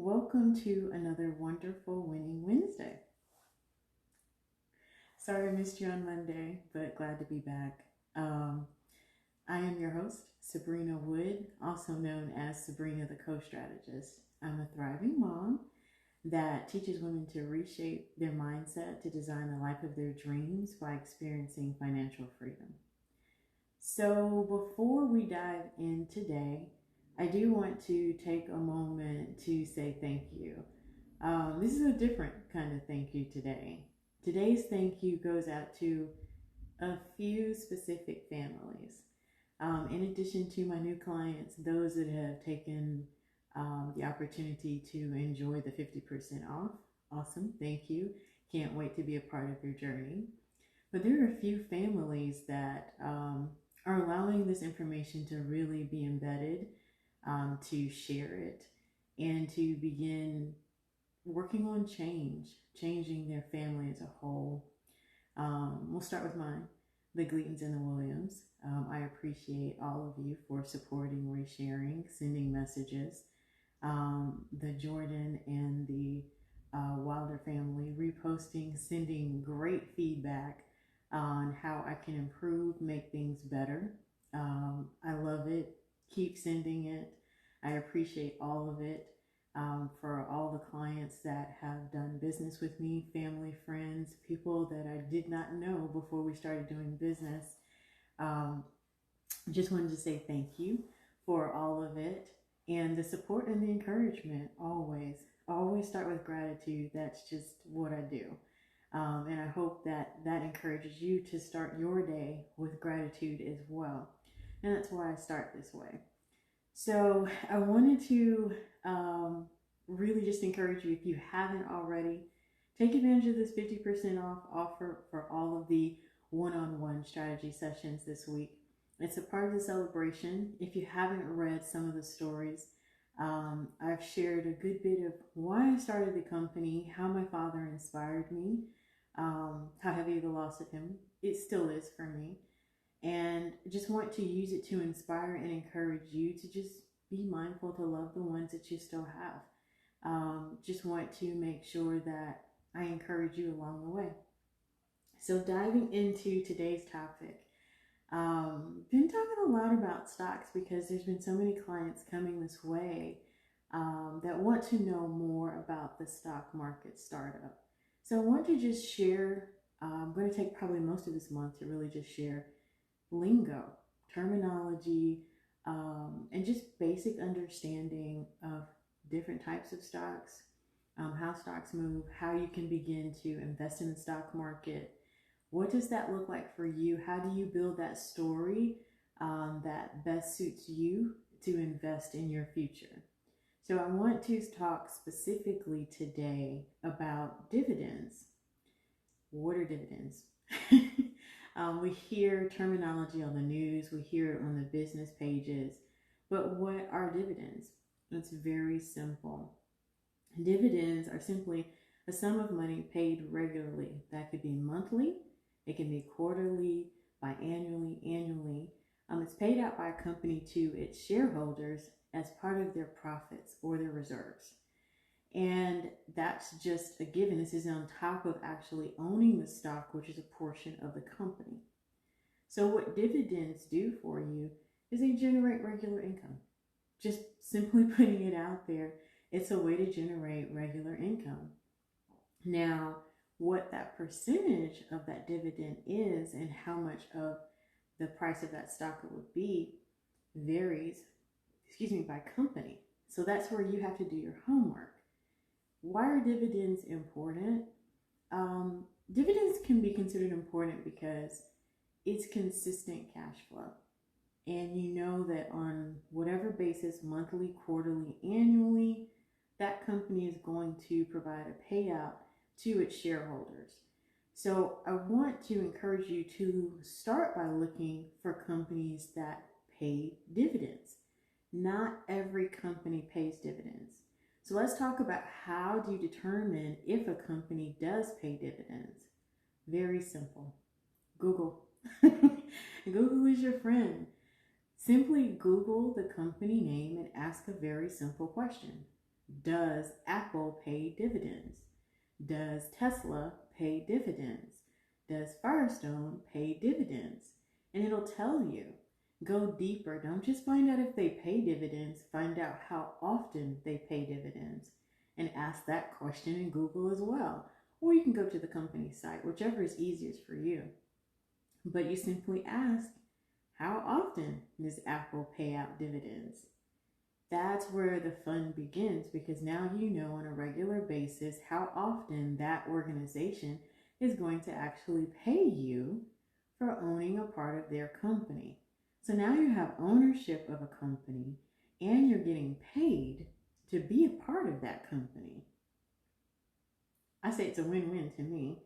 Welcome to another wonderful Winning Wednesday. Sorry I missed you on Monday, but glad to be back. I am your host, Sabrina Wood, also known as Sabrina the Co-Strategist. I'm a thriving mom that teaches women to reshape their mindset to design the life of their dreams by experiencing financial freedom. So before we dive in today, I do want to take a moment to say thank you. This is a different kind of thank you today. Today's thank you goes out to a few specific families. In addition to my new clients, those that have taken the opportunity to enjoy the 50% off. Awesome, thank you. Can't wait to be a part of your journey. But there are a few families that are allowing this information to really be embedded, to share it, and to begin working on changing their family as a whole. We'll start with mine, the Gleatons and the Williams. I appreciate all of you for supporting, resharing, sending messages. The Jordan and the Wilder family reposting, sending great feedback on how I can improve, make things better. I love it. Keep sending it. I appreciate all of it. For all the clients that have done business with me, family, friends, people that I did not know before we started doing business. Just wanted to say thank you for all of it, and the support and the encouragement. Always start with gratitude. That's just what I do. And I hope that encourages you to start your day with gratitude as well. And that's why I start this way. So I wanted to really just encourage you, if you haven't already, take advantage of this 50% off offer for all of the one-on-one strategy sessions this week. It's a part of the celebration. If you haven't read some of the stories, I've shared a good bit of why I started the company, how my father inspired me, how heavy the loss of him it still is for me, and just want to use it to inspire and encourage you to just be mindful to love the ones that you still have. Just want to make sure that I encourage you along the way. So diving into today's topic, been talking a lot about stocks because there's been so many clients coming this way that want to know more about the stock market startup. So I want to just share, I'm going to take probably most of this month to really just share lingo, terminology, and just basic understanding of different types of stocks, how stocks move, how you can begin to invest in the stock market. What does that look like for you? How do you build that story that best suits you to invest in your future? So I want to talk specifically today about dividends. What are dividends? We hear terminology on the news, we hear it on the business pages, but what are dividends? It's very simple. Dividends are simply a sum of money paid regularly. That could be monthly, it can be quarterly, annually. It's paid out by a company to its shareholders as part of their profits or their reserves. And that's just a given. This is on top of actually owning the stock, which is a portion of the company. So what dividends do for you is they generate regular income. Just simply putting it out there, it's a way to generate regular income. Now, what that percentage of that dividend is and how much of the price of that stock it would be varies, by company. So that's where you have to do your homework. Why are dividends important? Dividends can be considered important because it's consistent cash flow. And you know that on whatever basis, monthly, quarterly, annually, that company is going to provide a payout to its shareholders. So I want to encourage you to start by looking for companies that pay dividends. Not every company pays dividends. So let's talk about how do you determine if a company does pay dividends. Very simple. Google. Google is your friend. Simply Google the company name and ask a very simple question. Does Apple pay dividends? Does Tesla pay dividends? Does Firestone pay dividends? And it'll tell you. Go deeper. Don't just find out if they pay dividends, find out how often they pay dividends. And ask that question in Google as well. Or you can go to the company site, whichever is easiest for you. But you simply ask, how often does Apple pay out dividends? That's where the fun begins, because now you know on a regular basis how often that organization is going to actually pay you for owning a part of their company. So now you have ownership of a company and you're getting paid to be a part of that company. I say it's a win-win to me,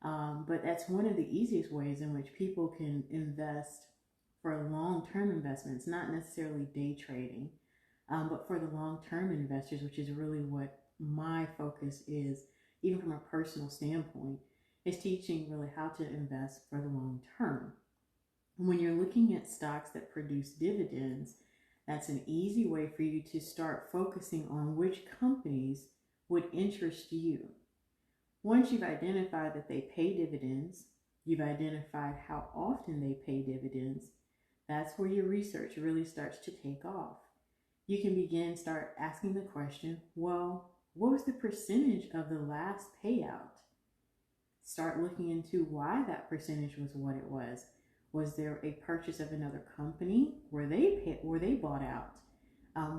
but that's one of the easiest ways in which people can invest for long-term investments, not necessarily day trading. But for the long-term investors, which is really what my focus is, even from a personal standpoint, is teaching really how to invest for the long term. When you're looking at stocks that produce dividends, that's an easy way for you to start focusing on which companies would interest you. Once you've identified that they pay dividends, you've identified how often they pay dividends, that's where your research really starts to take off. You can start asking the question, well, what was the percentage of the last payout? Start looking into why that percentage was what it was. Was there a purchase of another company? Were they bought out?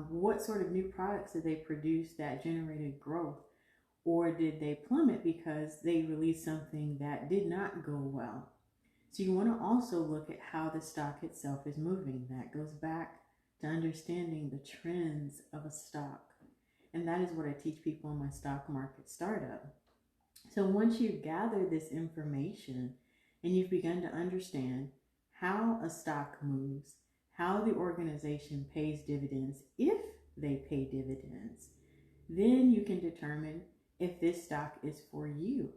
What sort of new products did they produce that generated growth? Or did they plummet because they released something that did not go well? So you want to also look at how the stock itself is moving. That goes back to understanding the trends of a stock. And that is what I teach people in my stock market startup. So once you gather this information and you've begun to understand how a stock moves, how the organization pays dividends, if they pay dividends, then you can determine if this stock is for you.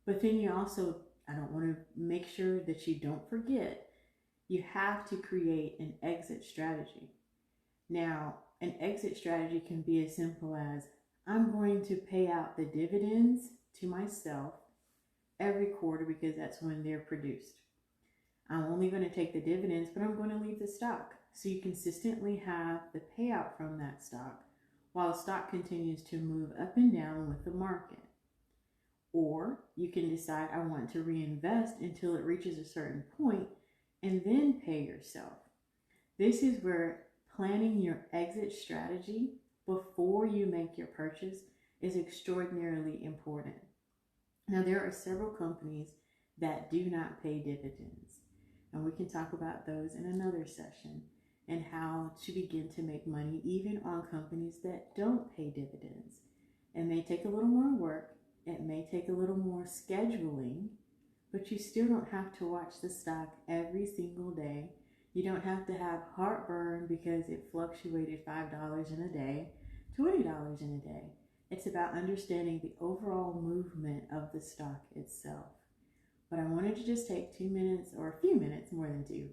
But then you also, I don't want to make sure that you don't forget, you have to create an exit strategy. Now, an exit strategy can be as simple as, I'm going to pay out the dividends to myself every quarter because that's when they're produced. I'm only going to take the dividends, but I'm going to leave the stock. So you consistently have the payout from that stock while the stock continues to move up and down with the market. Or you can decide, I want to reinvest until it reaches a certain point and then pay yourself. This is where planning your exit strategy before you make your purchase is extraordinarily important. Now, there are several companies that do not pay dividends, and we can talk about those in another session, and how to begin to make money even on companies that don't pay dividends. It may take a little more work, it may take a little more scheduling, but you still don't have to watch the stock every single day. You don't have to have heartburn because it fluctuated $5 in a day, $20 in a day. It's about understanding the overall movement of the stock itself. But I wanted to just take 2 minutes, or a few minutes, more than 2,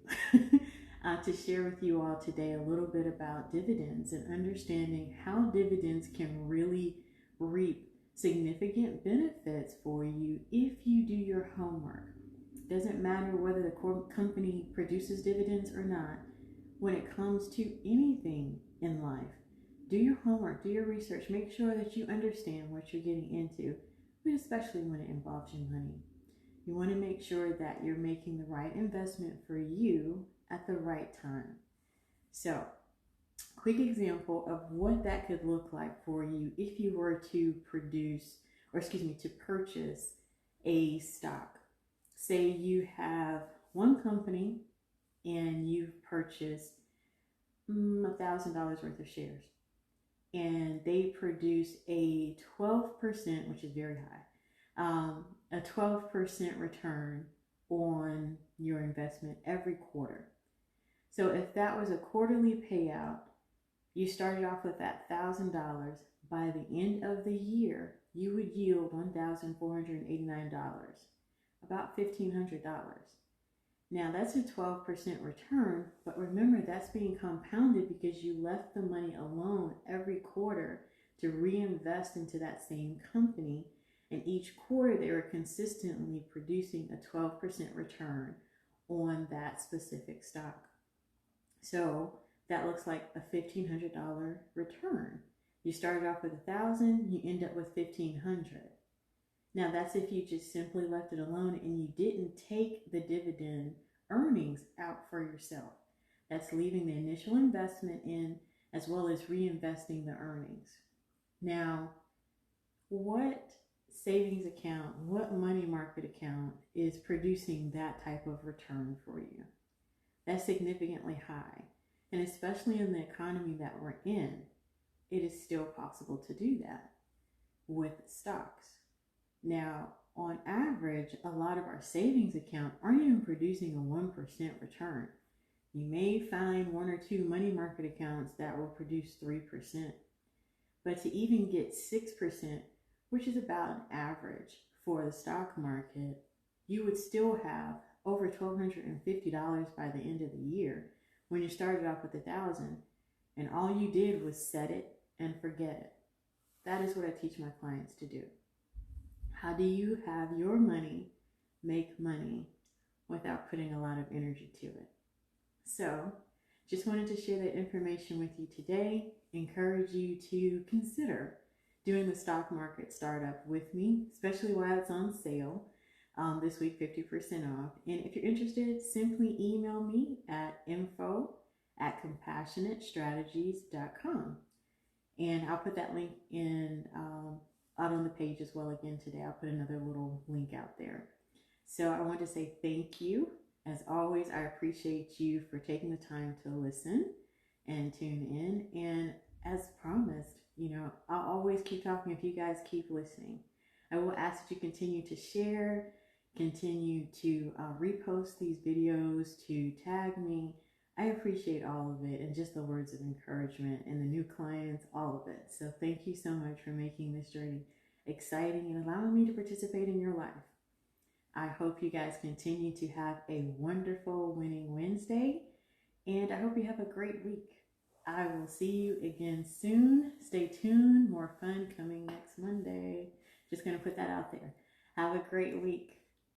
to share with you all today a little bit about dividends and understanding how dividends can really reap significant benefits for you if you do your homework. It doesn't matter whether the company produces dividends or not. When it comes to anything in life, do your homework, do your research, make sure that you understand what you're getting into, but especially when it involves your money. You want to make sure that you're making the right investment for you at the right time. So, quick example of what that could look like for you if you were to purchase a stock. Say you have one company and you've purchased $1,000 worth of shares, and they produce a 12%, which is very high, a 12% return on your investment every quarter. So if that was a quarterly payout, you started off with that $1,000. By the end of the year, you would yield $1,489, about $1,500. Now that's a 12% return, but remember that's being compounded because you left the money alone every quarter to reinvest into that same company. And each quarter, they were consistently producing a 12% return on that specific stock. So that looks like a $1,500 return. You started off with $1,000, you end up with $1,500. Now that's if you just simply left it alone and you didn't take the dividend earnings out for yourself. That's leaving the initial investment in as well as reinvesting the earnings. Now, what savings account, what money market account is producing that type of return for you? That's significantly high. And especially in the economy that we're in, it is still possible to do that with stocks. Now, on average, a lot of our savings accounts aren't even producing a 1% return. You may find one or two money market accounts that will produce 3%. But to even get 6%, which is about an average for the stock market, you would still have over $1,250 by the end of the year when you started off with $1,000 and all you did was set it and forget it. That is what I teach my clients to do. How do you have your money make money without putting a lot of energy to it? So just wanted to share that information with you today. Encourage you to consider doing the stock market startup with me, especially while it's on sale this week, 50% off. And if you're interested, simply email me at info@compassionatestrategies.com. And I'll put that link in out on the page as well again today. I'll put another little link out there. So I want to say thank you. As always, I appreciate you for taking the time to listen and tune in. And as promised, I'll always keep talking if you guys keep listening. I will ask that you continue to share, continue to repost these videos, to tag me. I appreciate all of it and just the words of encouragement and the new clients, all of it. So thank you so much for making this journey exciting and allowing me to participate in your life. I hope you guys continue to have a wonderful Winning Wednesday, and I hope you have a great week. I will see you again soon. Stay tuned. More fun coming next Monday. Just going to put that out there. Have a great week.